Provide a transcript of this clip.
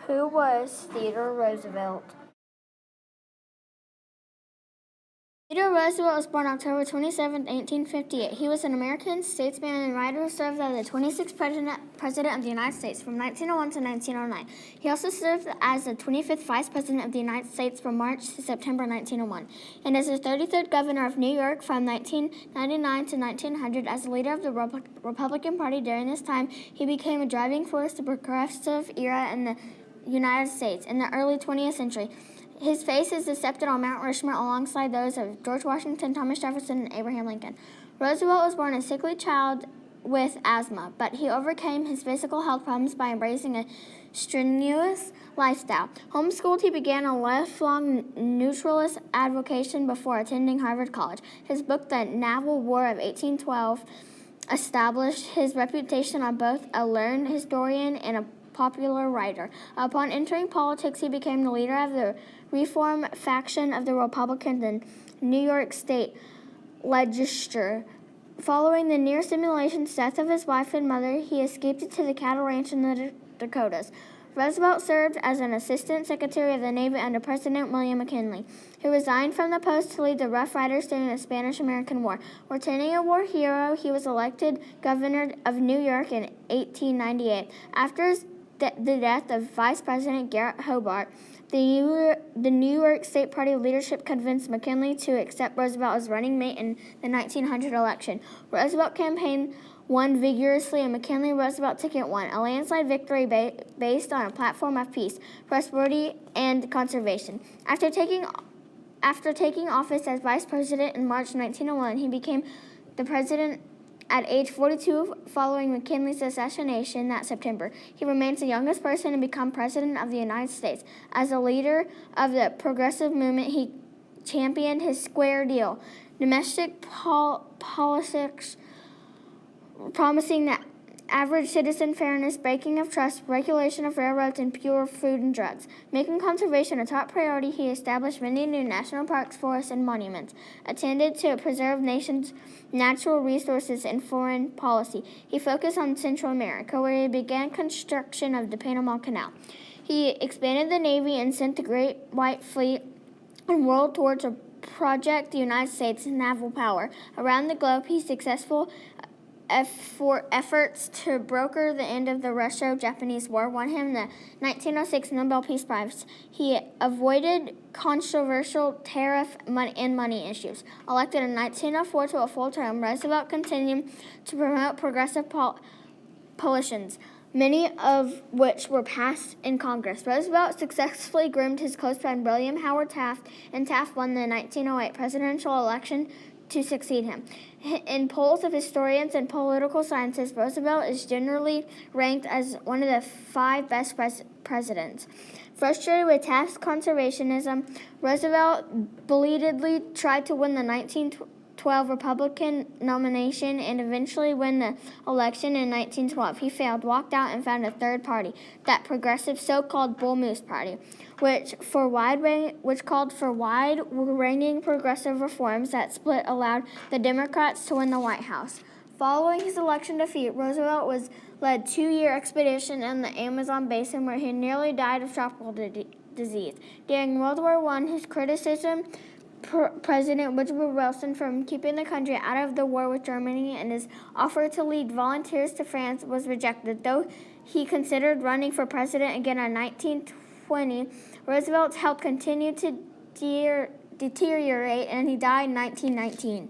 Who was Theodore Roosevelt? Theodore Roosevelt was born October 27, 1858. He was an American statesman and writer who served as the 26th President of the United States from 1901 to 1909. He also served as the 25th Vice President of the United States from March to September 1901, and as the 33rd Governor of New York from 1999 to 1900. As the leader of the Republican Party during this time, he became a driving force of the progressive era in the United States in the early 20th century. His face is depicted on Mount Rushmore alongside those of George Washington, Thomas Jefferson, and Abraham Lincoln. Roosevelt was born a sickly child with asthma, but he overcame his physical health problems by embracing a strenuous lifestyle. Homeschooled, he began a lifelong neutralist advocacy before attending Harvard College. His book, The Naval War of 1812, established his reputation as both a learned historian and a popular writer. Upon entering politics, he became the leader of the Reform faction of the Republicans in New York State Legislature. Following the near-simultaneous death of his wife and mother, he escaped to the cattle ranch in the Dakotas. Roosevelt served as an assistant secretary of the Navy under President William McKinley, who resigned from the post to lead the Rough Riders during the Spanish-American War. Returning a war hero, he was elected governor of New York in 1898. After the death of Vice President Garrett Hobart, the New York State Party leadership convinced McKinley to accept Roosevelt as running mate in the 1900 election. Roosevelt campaign won vigorously, and McKinley-Roosevelt ticket won, a landslide victory based on a platform of peace, prosperity, and conservation. After taking office as vice president in March 1901, he became the president at age 42 following McKinley's assassination that September. He remains the youngest person to become president of the United States. As a leader of the progressive movement, he championed his square deal, domestic politics, promising that average citizen fairness, breaking of trust, regulation of railroads, and pure food and drugs. Making conservation a top priority, he established many new national parks, forests, and monuments, attended to preserve nation's natural resources and foreign policy. He focused on Central America, where he began construction of the Panama Canal. He expanded the Navy and sent the Great White Fleet on world tour to project the United States' naval power. Around the globe, he successful efforts to broker the end of the Russo-Japanese War won him the 1906 Nobel Peace Prize. He avoided controversial tariff and money issues. Elected in 1904 to a full term, Roosevelt continued to promote progressive policies, many of which were passed in Congress. Roosevelt successfully groomed his close friend William Howard Taft, and Taft won the 1908 presidential election to succeed him. In polls of historians and political scientists, Roosevelt is generally ranked as one of the 5 best presidents. Frustrated with Taft's conservationism, Roosevelt belatedly tried to win the 1912 Republican nomination and eventually win the election in 1912. He failed, walked out, and found a third party, that progressive so-called Bull Moose Party, which called for wide-ranging progressive reforms. That split allowed the Democrats to win the White House. Following his election defeat, Roosevelt led a 2-year expedition in the Amazon basin where he nearly died of tropical disease. During World War I, his criticism President Woodrow Wilson from keeping the country out of the war with Germany and his offer to lead volunteers to France was rejected. Though he considered running for president again in 1920, Roosevelt's health continued to deteriorate, and he died in 1919.